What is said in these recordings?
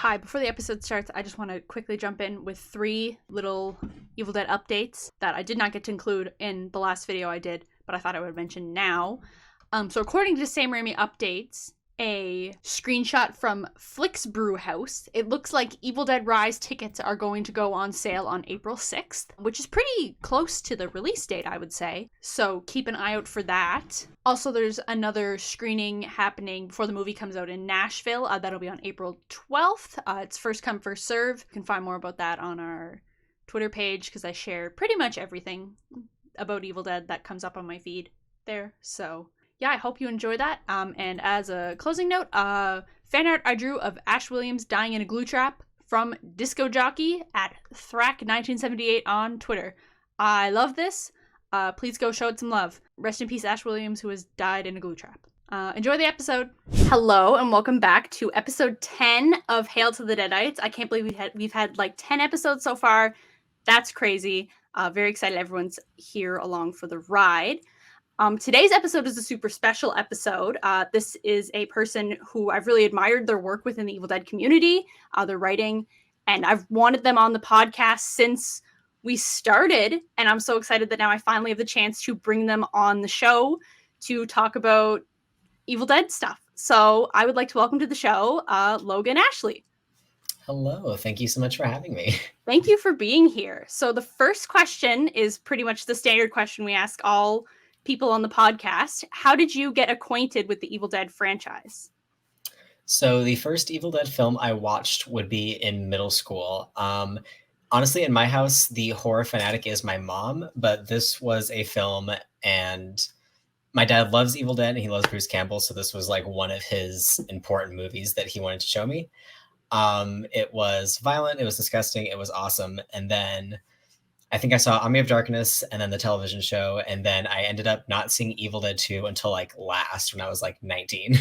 Hi, before the episode starts, I just want to quickly jump in with 3 little Evil Dead updates that I did not get to include in the last video I did, but I thought I would mention now. So according to Sam Raimi updates, a screenshot from Flicks Brew House, it looks like Evil Dead Rise tickets are going to go on sale on April 6th, which is pretty close to the release date, I would say. So keep an eye out for that. Also, there's another screening happening before the movie comes out in Nashville. That'll be on April 12th. It's first come, first serve. You can find more about that on our Twitter page because I share pretty much everything about Evil Dead that comes up on my feed there. So yeah, I hope you enjoy that. And as a closing note, fan art I drew of Ash Williams dying in a glue trap from Disco Jockey at Thrack1978 on Twitter. I love this. Please go show it some love. Rest in peace, Ash Williams, who has died in a glue trap. Enjoy the episode. Hello, and welcome back to episode 10 of Hail to the Deadites. I can't believe we've had like 10 episodes so far. That's crazy. Very excited everyone's here along for the ride. Today's episode is a super special episode. This is a person who I've really admired their work within the Evil Dead community, their writing, and I've wanted them on the podcast since we started, and I'm so excited that now I finally have the chance to bring them on the show to talk about Evil Dead stuff. So I would like to welcome to the show, Logan Ashley. Hello, thank you so much for having me. Thank you for being here. So the first question is pretty much the standard question we ask all people on the podcast. How did you get acquainted with the Evil Dead franchise? So the first Evil Dead film I watched would be in middle school. Honestly, in my house, the horror fanatic is my mom, but this was a film, and my dad loves Evil Dead and he loves Bruce Campbell, so this was like one of his important movies that he wanted to show me. It was violent, it was disgusting, it was awesome, and then I think I saw Army of Darkness and then the television show, and then I ended up not seeing Evil Dead 2 until like last when I was like 19.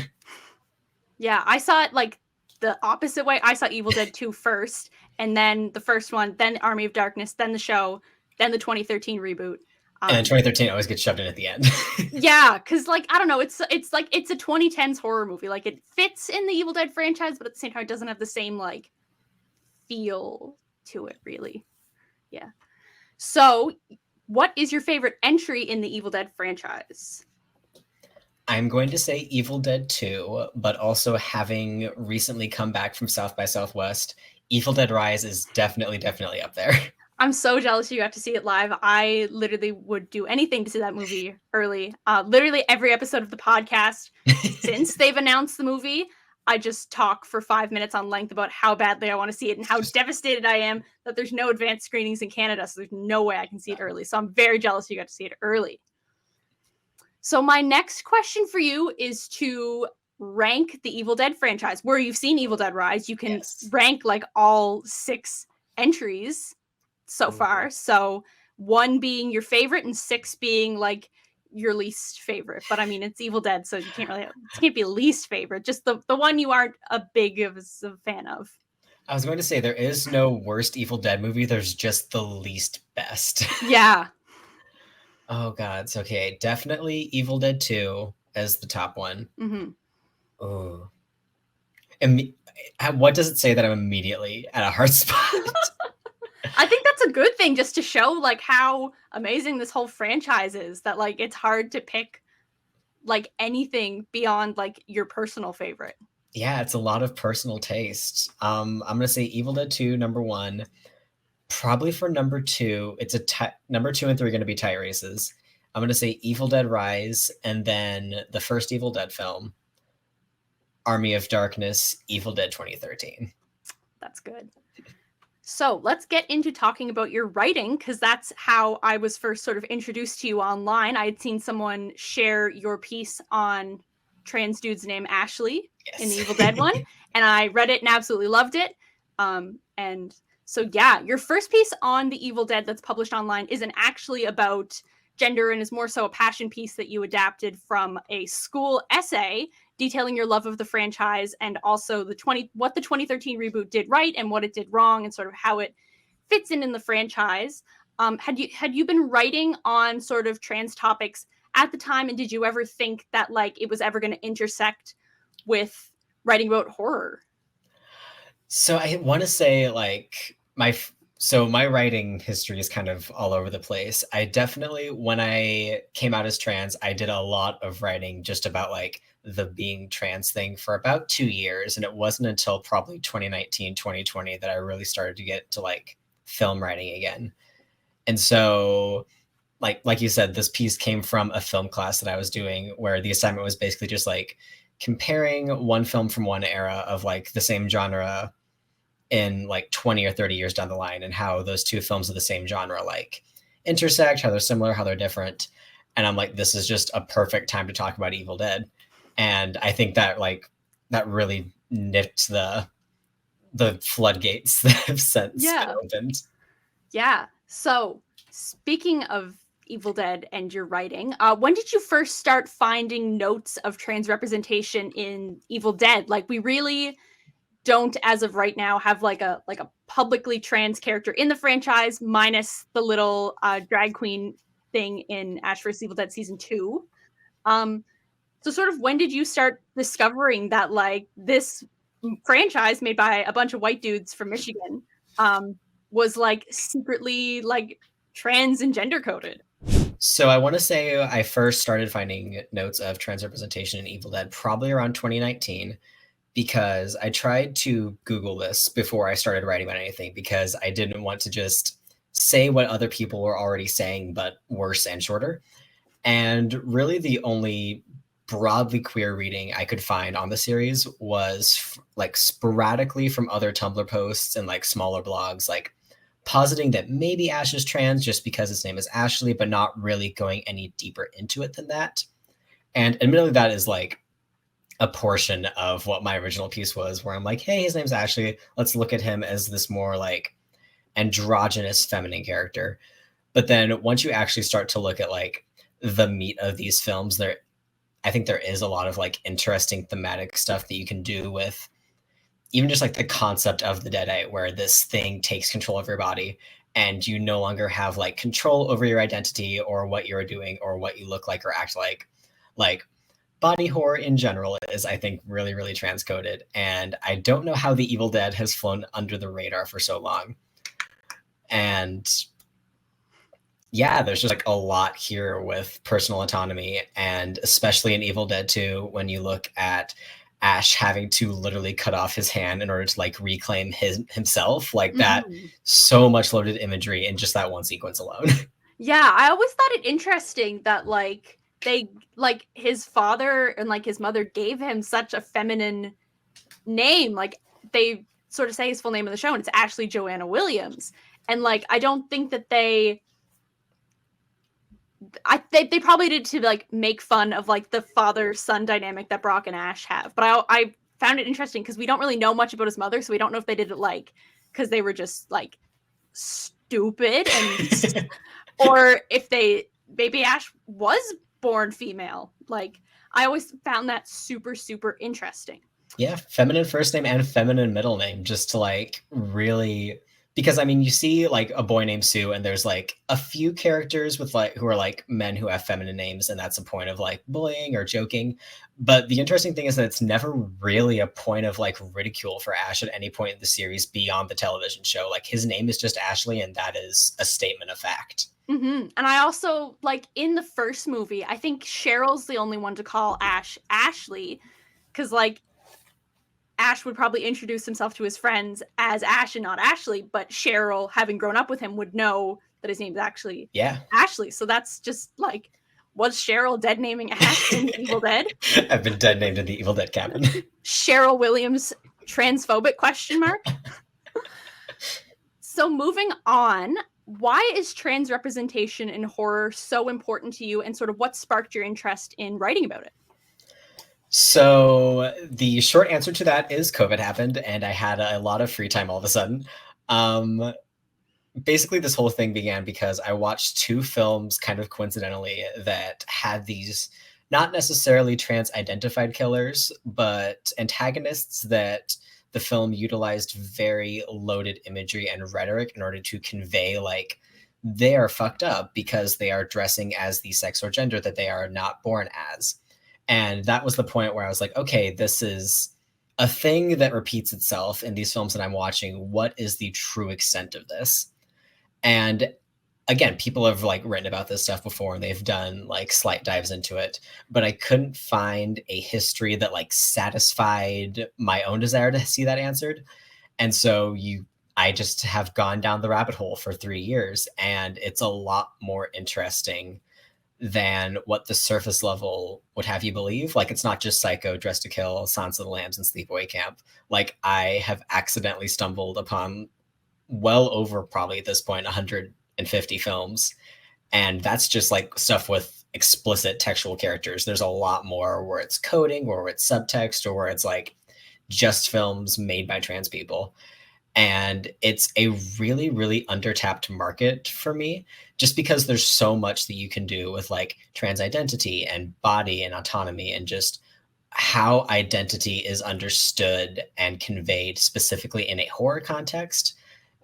Yeah, I saw it like the opposite way. I saw Evil Dead 2 first, and then the first one, then Army of Darkness, then the show, then the 2013 reboot. And then 2013 always gets shoved in at the end. Yeah, because like, I don't know, it's like, it's a 2010s horror movie. Like, it fits in the Evil Dead franchise, but at the same time, it doesn't have the same like feel to it, really. Yeah. So, what is your favorite entry in the Evil Dead franchise? I'm going to say Evil Dead 2, but also having recently come back from South by Southwest, Evil Dead Rise is definitely up there. I'm so jealous you got to see it live. I literally would do anything to see that movie early. Literally every episode of the podcast since they've announced the movie, I just talk for 5 minutes on length about how badly I want to see it and how devastated I am that there's no advanced screenings in Canada, so there's no way I can see it early. So I'm very jealous you got to see it early. So my next question for you is to rank the Evil Dead franchise. Where you've seen Evil Dead Rise, you can rank like all 6 entries so far. So 1 being your favorite and 6 being like your least favorite. But I mean, it's Evil Dead, so you can't be least favorite. Just the one you aren't a fan of. I was going to say there is no worst Evil Dead movie. There's just the least best. Yeah. Oh God, it's okay. Definitely Evil Dead 2 as the top one. Mm-hmm. Oh. What does it say that I'm immediately at a hard spot? I think that's a good thing, just to show like how amazing this whole franchise is, that like it's hard to pick like anything beyond like your personal favorite. Yeah, it's a lot of personal taste. I'm gonna say Evil Dead 2 number 1. Probably for number 2, it's number 2 and 3 are going to be tie races. I'm going to say Evil Dead Rise, and then the first Evil Dead film, Army of Darkness, Evil Dead 2013. That's good. So let's get into talking about your writing, because that's how I was first sort of introduced to you online. I had seen someone share your piece on trans dude's name Ashley in the Evil Dead one, and I read it and absolutely loved it. And so yeah, your first piece on the Evil Dead that's published online isn't actually about gender and is more so a passion piece that you adapted from a school essay detailing your love of the franchise and also what the 2013 reboot did right and what it did wrong and sort of how it fits in the franchise. Had you been writing on sort of trans topics at the time, and did you ever think that like it was ever going to intersect with writing about horror? So I want to say like my writing history is kind of all over the place. I definitely, when I came out as trans, I did a lot of writing just about like the being trans thing for about 2 years. And it wasn't until probably 2019, 2020 that I really started to get to like film writing again. And so like you said, this piece came from a film class that I was doing where the assignment was basically just like comparing one film from one era of like the same genre in like 20 or 30 years down the line, and how those two films of the same genre like intersect, how they're similar, how they're different. And I'm like, this is just a perfect time to talk about Evil Dead. And I think that like that really nipped the floodgates that have since been Yeah. opened. Yeah. So, speaking of Evil Dead and your writing, when did you first start finding notes of trans representation in Evil Dead? Like, we really don't, as of right now, have like a publicly trans character in the franchise, minus the little drag queen thing in Ash vs. Evil Dead season 2. So sort of when did you start discovering that like this franchise made by a bunch of white dudes from Michigan was like secretly like trans and gender coded? So I want to say I first started finding notes of trans representation in Evil Dead probably around 2019, because I tried to Google this before I started writing about anything, because I didn't want to just say what other people were already saying, but worse and shorter. And really the only broadly queer reading I could find on the series was like sporadically from other Tumblr posts and like smaller blogs, like positing that maybe Ash is trans just because his name is Ashley, but not really going any deeper into it than that. And admittedly, that is like a portion of what my original piece was, where I'm like, hey, his name's Ashley. Let's look at him as this more like androgynous feminine character. But then once you actually start to look at like the meat of these films, I think there is a lot of like interesting thematic stuff that you can do with even just like the concept of the Deadite, where this thing takes control of your body and you no longer have like control over your identity or what you're doing or what you look like or act like. Like body horror in general is, I think, really, really transcoded. And I don't know how the Evil Dead has flown under the radar for so long. And yeah, there's just like a lot here with personal autonomy, and especially in Evil Dead 2, when you look at Ash having to literally cut off his hand in order to like reclaim himself, like that, so much loaded imagery in just that one sequence alone. Yeah, I always thought it interesting that like they like his father and like his mother gave him such a feminine name. Like they sort of say his full name in the show, and it's Ashley Joanna Williams. And like I don't think that they probably did to like make fun of like the father-son dynamic that Brock and Ash have. But I found it interesting because we don't really know much about his mother, so we don't know if they did it like because they were just like stupid and or if maybe Ash was born female. Like I always found that super, super interesting. Yeah, feminine first name and feminine middle name, just to like really, because I mean you see like a boy named Sue, and there's like a few characters with like who are like men who have feminine names, and that's a point of like bullying or joking. But the interesting thing is that it's never really a point of like ridicule for Ash at any point in the series beyond the television show. Like his name is just Ashley, and that is a statement of fact. And I also like in the first movie, I think Cheryl's the only one to call Ash Ashley, because like Ash would probably introduce himself to his friends as Ash and not Ashley, but Cheryl, having grown up with him, would know that his name is actually Ashley. So that's just like, was Cheryl dead naming Ash in Evil Dead? I've been dead named in the Evil Dead canon. Cheryl Williams transphobic ? So moving on, why is trans representation in horror so important to you, and sort of what sparked your interest in writing about it? So the short answer to that is COVID happened, and I had a lot of free time all of a sudden. Basically, this whole thing began because I watched two films kind of coincidentally that had these not necessarily trans-identified killers, but antagonists that the film utilized very loaded imagery and rhetoric in order to convey like they are fucked up because they are dressing as the sex or gender that they are not born as. And that was the point where I was like, okay, this is a thing that repeats itself in these films that I'm watching. What is the true extent of this? And again, people have like written about this stuff before and they've done like slight dives into it, but I couldn't find a history that like satisfied my own desire to see that answered. And so I just have gone down the rabbit hole for 3 years, and it's a lot more interesting than what the surface level would have you believe. Like, it's not just Psycho, Dress to Kill, Silence of the Lambs, and Sleepaway Camp. Like, I have accidentally stumbled upon well over probably at this point 150 films, and that's just like stuff with explicit textual characters. There's a lot more where it's coding, or where it's subtext, or where it's like just films made by trans people. And it's a really, really undertapped market for me, just because there's so much that you can do with like trans identity and body and autonomy, and just how identity is understood and conveyed specifically in a horror context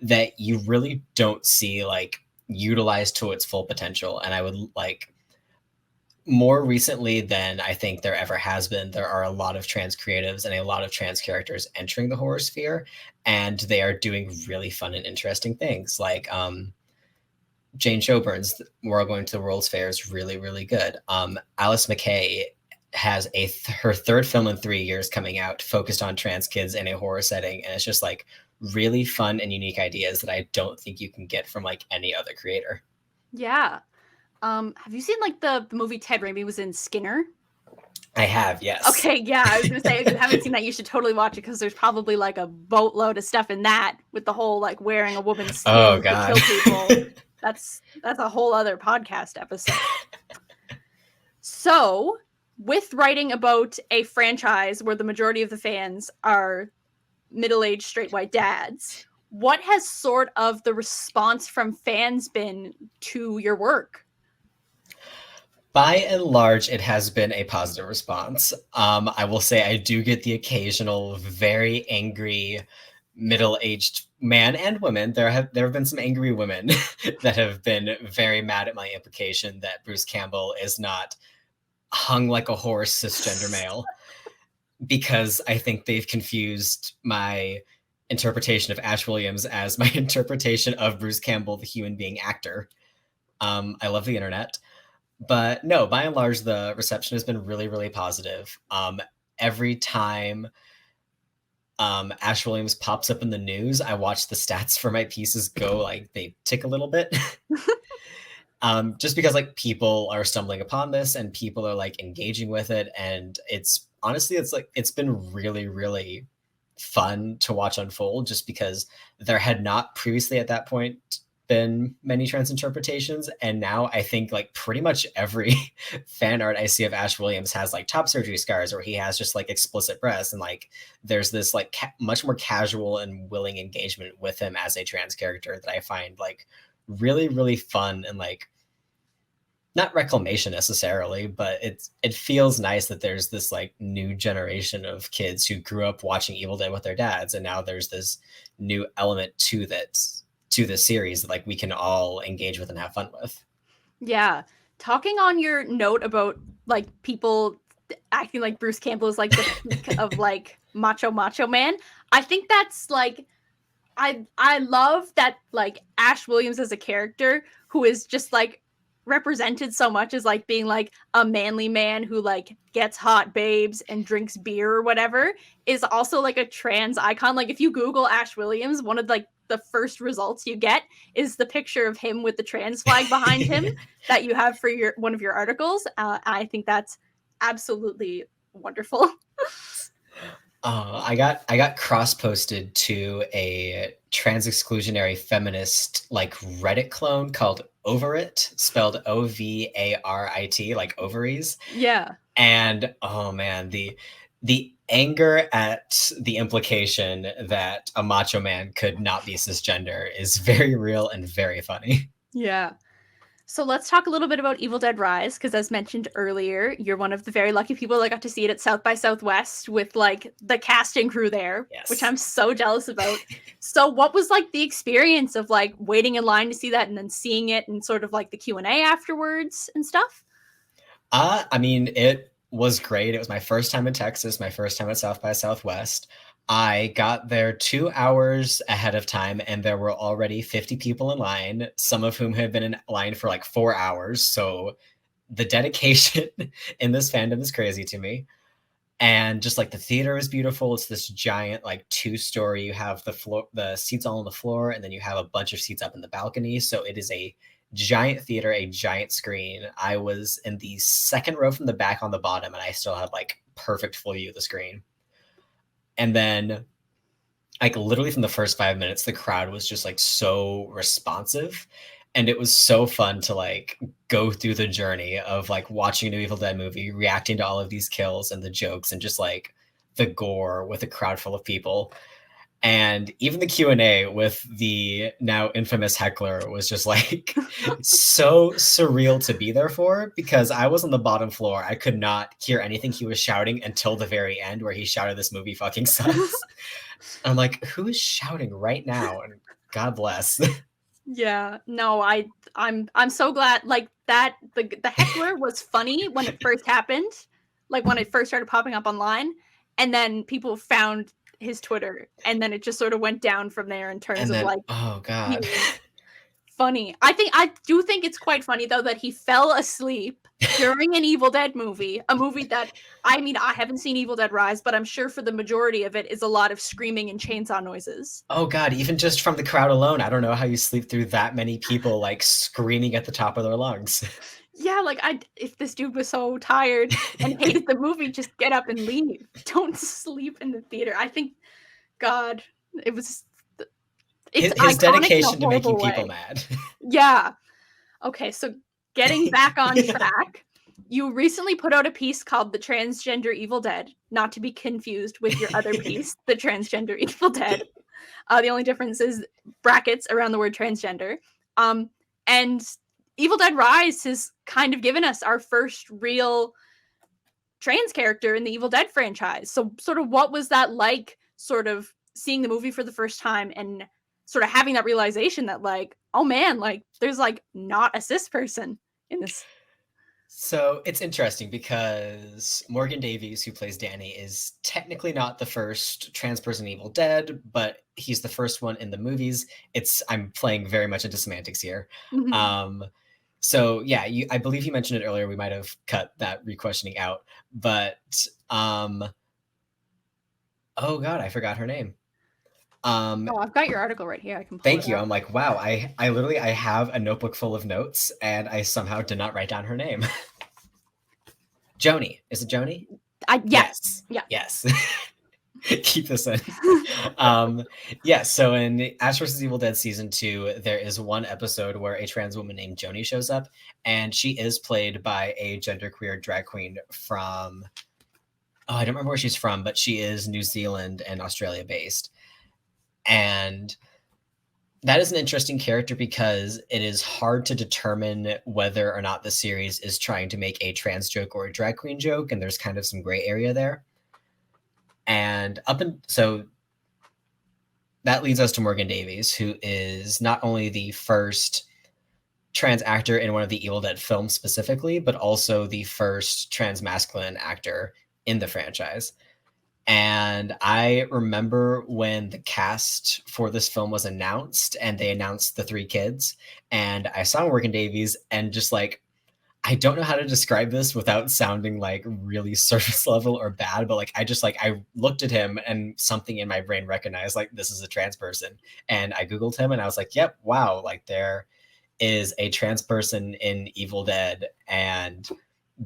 that you really don't see like utilized to its full potential. And I would like, more recently than I think there ever has been, there are a lot of trans creatives and a lot of trans characters entering the horror sphere, and they are doing really fun and interesting things. Like Jane Shoburn's We're All Going to the World's Fair is really, really good. Alice McKay has her third film in 3 years coming out, focused on trans kids in a horror setting, and it's just like really fun and unique ideas that I don't think you can get from like any other creator. Yeah. Have you seen like the movie Ted Raimi was in, Skinner? I have, yes. Okay, yeah, I was gonna say, if you haven't seen that, you should totally watch it, because there's probably like a boatload of stuff in that with the whole like wearing a woman's skin to kill people. That's a whole other podcast episode. So, with writing about a franchise where the majority of the fans are middle-aged straight white dads, what has sort of the response from fans been to your work? By and large, it has been a positive response. I will say I do get the occasional very angry middle-aged man and women. There have been some angry women that have been very mad at my implication that Bruce Campbell is not hung like a horse cisgender male, because I think they've confused my interpretation of Ash Williams as my interpretation of Bruce Campbell, the human being actor. I love the internet. But no, by and large, the reception has been really, really positive. Every time Ash Williams pops up in the news, I watch the stats for my pieces go, like, they tick a little bit. Just because like people are stumbling upon this and people are like engaging with it. And it's honestly, it's been really, really fun to watch unfold, just because there had not previously at that point been many trans interpretations, and now I think like pretty much every fan art I see of Ash Williams has like top surgery scars, or he has just like explicit breasts, and like there's this like much more casual and willing engagement with him as a trans character that I find like really, really fun, and like not reclamation necessarily, but it feels nice that there's this like new generation of kids who grew up watching Evil Dead with their dads, and now there's this new element to the series that like we can all engage with and have fun with. Yeah. Talking on your note about like people acting like Bruce Campbell is like the peak of like macho man, I think that's like I love that like Ash Williams as a character who is just like represented so much as like being like a manly man who like gets hot babes and drinks beer or whatever, is also like a trans icon. Like if you Google Ash Williams, one of like the first results you get is the picture of him with the trans flag behind him that you have for your one of your articles. I think that's absolutely wonderful. I got cross-posted to a trans exclusionary feminist like Reddit clone called Overit, spelled Ovarit, like ovaries. Yeah. And oh man, the anger at the implication that a macho man could not be cisgender is very real and very funny. Yeah. So let's talk a little bit about Evil Dead Rise, because as mentioned earlier, you're one of the very lucky people that got to see it at South by Southwest with like the cast and crew there, Yes. which I'm so jealous about. So what was like the experience of like waiting in line to see that and then seeing it and sort of like the Q&A afterwards and stuff? I mean, it was great. It was my first time in Texas, my first time at South by Southwest. I got there 2 hours ahead of time, and there were already 50 people in line, some of whom had been in line for like 4 hours. So the dedication in this fandom is crazy to me. And just like the theater is beautiful. It's this giant like 2-story. You have the seats all on the floor, and then you have a bunch of seats up in the balcony. So it is a giant theater, a giant screen. I was in the second row from the back on the bottom, and I still had like perfect full view of the screen. And then like literally from the first 5 minutes, the crowd was just like so responsive. And it was so fun to like go through the journey of like watching a new Evil Dead movie, reacting to all of these kills and the jokes and just like the gore with a crowd full of people. And even the Q&A with the now infamous heckler was just like so surreal to be there for, because I was on the bottom floor. I could not hear anything he was shouting until the very end, where he shouted, "This movie fucking sucks." I'm like, who is shouting right now? And God bless. Yeah, no, I'm so glad like that the heckler was funny when it first happened, like when it first started popping up online, and then people found his Twitter, and then it just sort of went down from there in terms And of then, like oh God. being funny. I do think it's quite funny though that he fell asleep during an Evil Dead movie, a movie that I mean I haven't seen Evil Dead Rise, but I'm sure for the majority of it is a lot of screaming and chainsaw noises. Oh God, even just from the crowd alone, I don't know how you sleep through that many people like screaming at the top of their lungs. Yeah, like if this dude was so tired and hated the movie, just get up and leave. Don't sleep in the theater. I think, God, it was. It's His iconic in a dedication to making horrible people way. mad. Yeah. Okay, so getting back on track, you recently put out a piece called "The Transgender Evil Dead," not to be confused with your other piece, "The Transgender Evil Dead." The only difference is brackets around the word transgender. And Evil Dead Rise has kind of given us our first real trans character in the Evil Dead franchise. So, sort of, what was that like, sort of seeing the movie for the first time and sort of having that realization that, like, oh man, like, there's like not a cis person in this. So it's interesting because Morgan Davies, who plays Danny, is technically not the first trans person in Evil Dead, but he's the first one in the movies. I'm playing very much into semantics here. Mm-hmm. So yeah, I believe you mentioned it earlier. We might have cut that re-questioning out, but oh God, I forgot her name. Oh, I've got your article right here. I can pull Thank it you. up. I'm like, wow, I literally I have a notebook full of notes, and I somehow did not write down her name. Joni. Is it Joni? Yes. Yeah. Yes. Keep this in. Yes, so in Ash vs. Evil Dead Season 2, there is one episode where a trans woman named Joni shows up, and she is played by a genderqueer drag queen from, I don't remember where she's from, but she is New Zealand and Australia based. And that is an interesting character because it is hard to determine whether or not the series is trying to make a trans joke or a drag queen joke, and there's kind of some gray area there. And so that leads us to Morgan Davies, who is not only the first trans actor in one of the Evil Dead films specifically, but also the first trans masculine actor in the franchise. And I remember when the cast for this film was announced and they announced the 3 kids, and I saw Morgan Davies and just like, I don't know how to describe this without sounding like really surface level or bad, but like I looked at him and something in my brain recognized like this is a trans person. And I Googled him and I was like, yep, wow, like there is a trans person in Evil Dead. And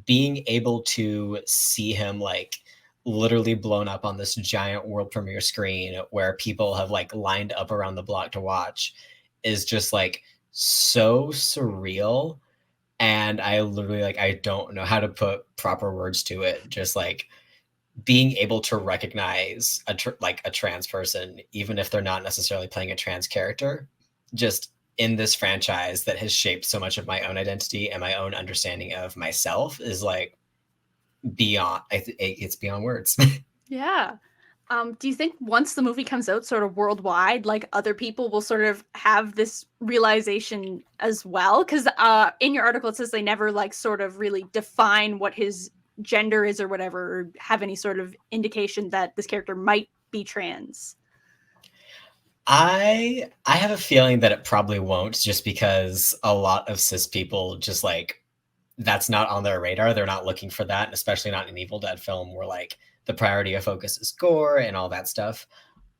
being able to see him like literally blown up on this giant world premiere screen where people have like lined up around the block to watch is just like so surreal. And I literally like I don't know how to put proper words to it. Just like being able to recognize a trans person, even if they're not necessarily playing a trans character, just in this franchise that has shaped so much of my own identity and my own understanding of myself is like beyond. It's beyond words. Yeah. Do you think once the movie comes out sort of worldwide, like other people will sort of have this realization as well? Because in your article it says they never like sort of really define what his gender is or whatever, or have any sort of indication that this character might be trans? I have a feeling that it probably won't, just because a lot of cis people just like that's not on their radar. They're not looking for that, especially not in an Evil Dead film where like the priority of focus is gore and all that stuff.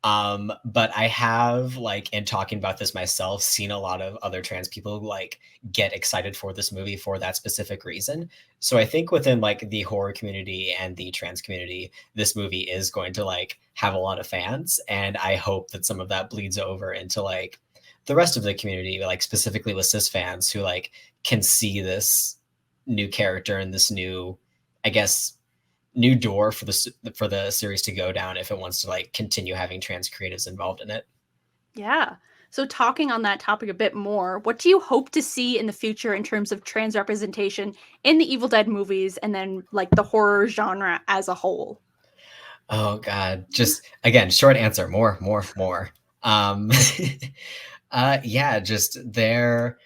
But I have, like, in talking about this myself, seen a lot of other trans people like get excited for this movie for that specific reason. So I think within like the horror community and the trans community, this movie is going to like have a lot of fans. And I hope that some of that bleeds over into like the rest of the community, like specifically with cis fans who like can see this new character and this new, I guess, new door for the series to go down if it wants to like continue having trans creatives involved in it. Yeah. So, talking on that topic a bit more, what do you hope to see in the future in terms of trans representation in the Evil Dead movies and then like the horror genre as a whole? Oh God, just again, short answer, more. Um, yeah, just there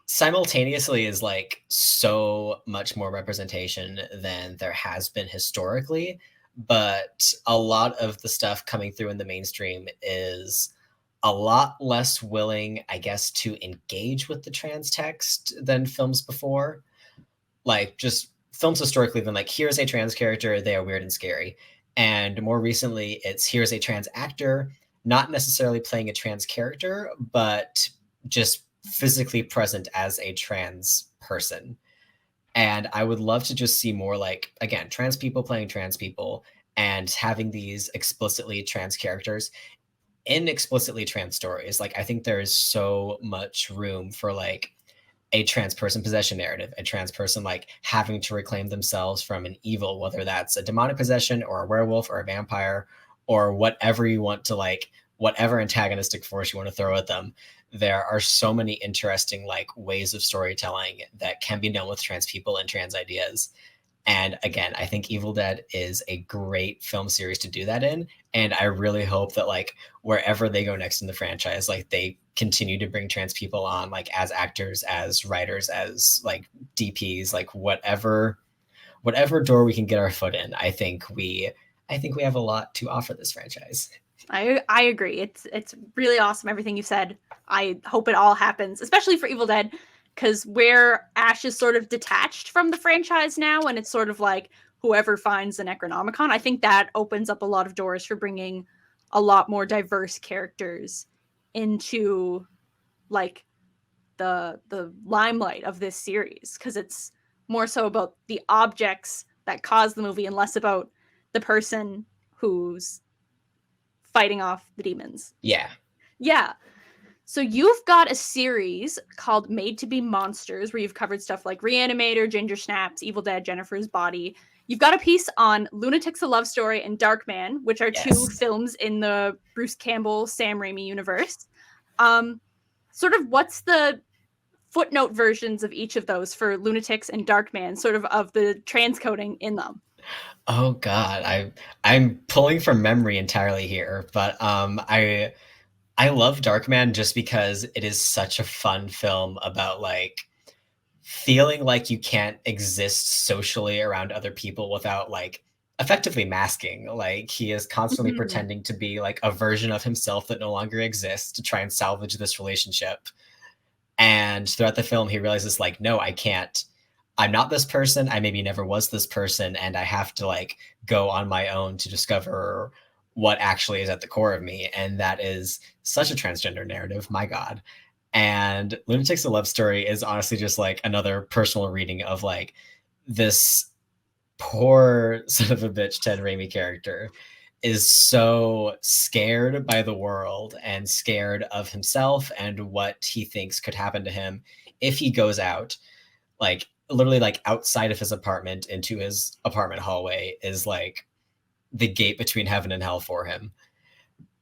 simultaneously is like so much more representation than there has been historically, but a lot of the stuff coming through in the mainstream is a lot less willing, I guess, to engage with the trans text than films before. Like just films historically been like, here's a trans character, they are weird and scary. And more recently, it's here's a trans actor, not necessarily playing a trans character, but just physically present as a trans person. And I would love to just see more like, again, trans people playing trans people and having these explicitly trans characters in explicitly trans stories. Like, I think there is so much room for like a trans person possession narrative, a trans person like having to reclaim themselves from an evil, whether that's a demonic possession or a werewolf or a vampire or whatever you want to like, whatever antagonistic force you want to throw at them. There are so many interesting like ways of storytelling that can be done with trans people and trans ideas. And again, I think Evil Dead is a great film series to do that in. And I really hope that like wherever they go next in the franchise, like they continue to bring trans people on, like as actors, as writers, as like DPs, like whatever door we can get our foot in. I think we have a lot to offer this franchise. I agree. It's really awesome everything you said. I hope it all happens, especially for Evil Dead, because where Ash is sort of detached from the franchise now, and it's sort of like whoever finds the Necronomicon. I think that opens up a lot of doors for bringing a lot more diverse characters into like the limelight of this series, because it's more so about the objects that cause the movie and less about the person who's fighting off the demons. Yeah. Yeah. So you've got a series called Made to Be Monsters where you've covered stuff like Reanimator, Ginger Snaps, Evil Dead, Jennifer's Body. You've got a piece on Lunatics: A Love Story and Darkman, which are two Yes. films in the Bruce Campbell, Sam Raimi universe. Sort of what's the footnote versions of each of those for Lunatics and Darkman, sort of the transcoding in them? Oh God, I'm pulling from memory entirely here, but I love Darkman just because it is such a fun film about like feeling like you can't exist socially around other people without like effectively masking. Like he is constantly Mhm. pretending to be like a version of himself that no longer exists to try and salvage this relationship. And throughout the film, he realizes like, no, I can't. I'm not this person. I maybe never was this person, and I have to like go on my own to discover what actually is at the core of me. And that is such a transgender narrative. My God. And Lunatics: A Love Story is honestly just like another personal reading of like this poor son of a bitch Ted Raimi character is so scared by the world and scared of himself and what he thinks could happen to him if he goes out, like literally like outside of his apartment into his apartment hallway is like the gate between heaven and hell for him.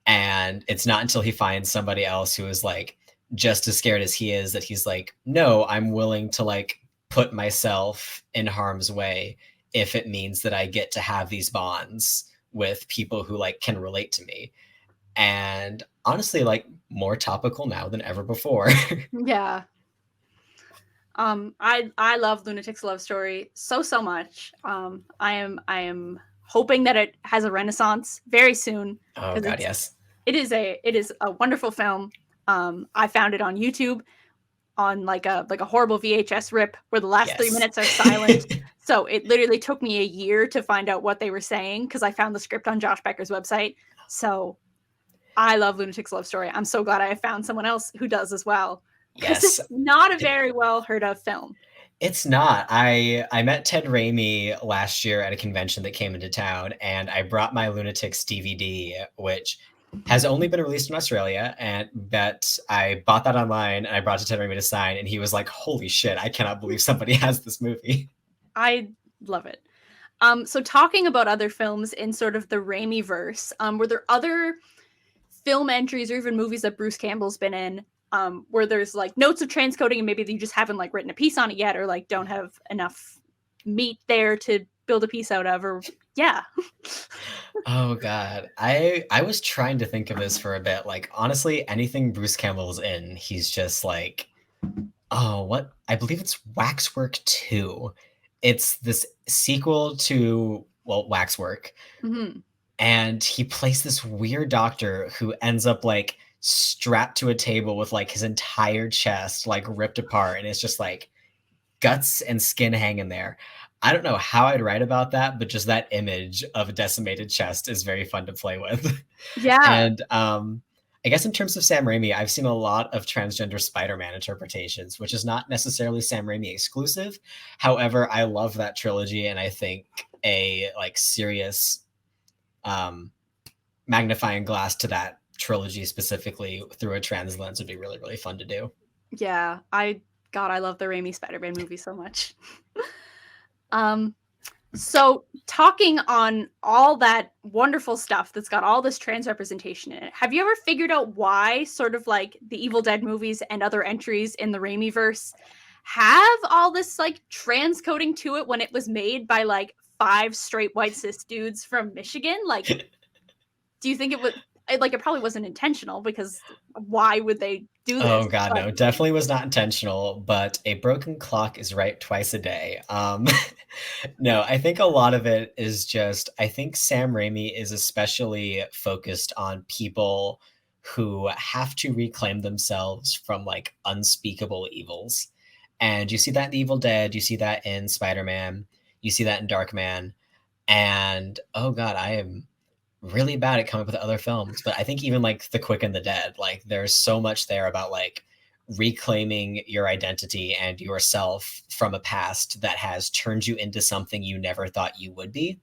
And it's not until he finds somebody else who is like just as scared as he is that he's like, no, I'm willing to like put myself in harm's way if it means that I get to have these bonds with people who like can relate to me. And honestly, like more topical now than ever before. Yeah. I love Lunatic's love story so much. I am hoping that it has a renaissance very soon, Oh because God, yes. it is a wonderful film. I found it on YouTube on like a horrible VHS rip where the last 3 Yes. minutes are silent. So it literally took me a year to find out what they were saying because I found the script on Josh Becker's website. So I love Lunatic's love story. I'm so glad I found someone else who does as well, because Yes. it's not a very well heard of film. It's not. I met Ted Raimi last year at a convention that came into town, and I brought my Lunatics DVD, which has only been released in Australia, and that I bought that online and I brought to Ted Raimi to sign, and he was like, "Holy shit! I cannot believe somebody has this movie." I love it. So talking about other films in sort of the Raimi-verse, were there other film entries or even movies that Bruce Campbell's been in, where there's like notes of transcoding and maybe you just haven't like written a piece on it yet, or like don't have enough meat there to build a piece out of, or yeah. Oh God, I was trying to think of this for a bit. Like honestly, anything Bruce Campbell's in, he's just like, oh, what? I believe it's Waxwork 2. It's this sequel to, well, Waxwork. Mm-hmm. And he plays this weird doctor who ends up like strapped to a table with like his entire chest like ripped apart, and it's just like guts and skin hanging there. I don't know how I'd write about that, but just that image of a decimated chest is very fun to play with. Yeah. And I guess in terms of Sam Raimi, I've seen a lot of transgender Spider-Man interpretations, which is not necessarily Sam Raimi exclusive. However, I love that trilogy, and I think a like serious magnifying glass to that trilogy specifically through a trans lens would be really, really fun to do. Yeah, I love the Raimi Spider-Man movie so much. So talking on all that wonderful stuff that's got all this trans representation in it, have you ever figured out why sort of like the Evil Dead movies and other entries in the Raimi-verse have all this like transcoding to it when it was made by like 5 straight white cis dudes from Michigan? Like, do you think it probably wasn't intentional, because why would they do this? Oh God, no, definitely was not intentional, but a broken clock is right twice a day. No, I think a lot of it is just, I think Sam Raimi is especially focused on people who have to reclaim themselves from like unspeakable evils. And you see that in The Evil Dead, you see that in Spider-Man, you see that in Darkman. And oh God, I am really bad at coming up with other films, but I think even like The Quick and the Dead, like there's so much there about like reclaiming your identity and yourself from a past that has turned you into something you never thought you would be,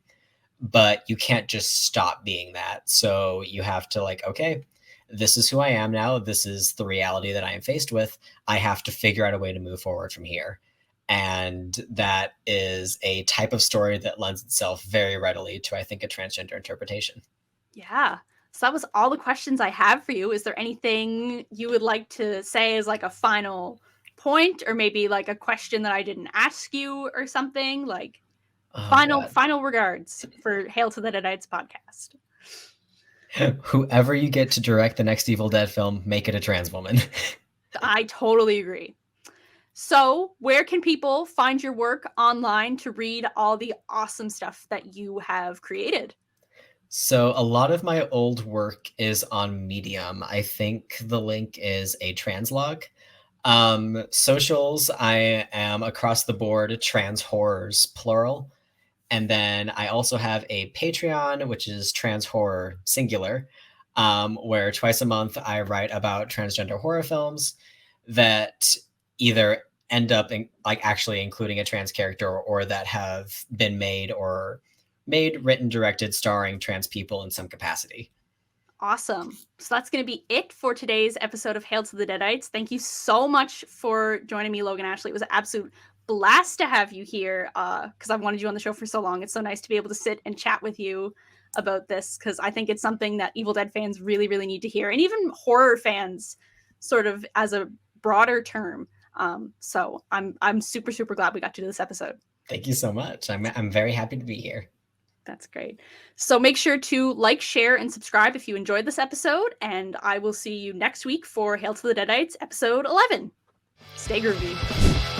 but you can't just stop being that. So you have to like, okay, this is who I am now. This is the reality that I am faced with. I have to figure out a way to move forward from here. And that is a type of story that lends itself very readily to, I think, a transgender interpretation. Yeah. So that was all the questions I have for you. Is there anything you would like to say as like a final point, or maybe like a question that I didn't ask you or something? Like final regards for Hail to the Deadites podcast. Whoever you get to direct the next Evil Dead film, make it a trans woman. I totally agree. So, where can people find your work online to read all the awesome stuff that you have created? So, a lot of my old work is on Medium. I think the link is a translog. Socials, I am across the board trans horrors, plural. And then I also have a Patreon, which is trans horror, singular, where twice a month I write about transgender horror films that either end up like actually including a trans character, or that have been made, written, directed, starring trans people in some capacity. Awesome. So that's going to be it for today's episode of Hail to the Deadites. Thank you so much for joining me, Logan Ashley. It was an absolute blast to have you here, because I've wanted you on the show for so long. It's so nice to be able to sit and chat with you about this, because I think it's something that Evil Dead fans really, really need to hear, and even horror fans, sort of as a broader term. So I'm super, super glad we got to do this episode. Thank you so much. I'm very happy to be here. That's great. So make sure to like, share, and subscribe if you enjoyed this episode, and I will see you next week for Hail to the Deadites episode 11. Stay groovy.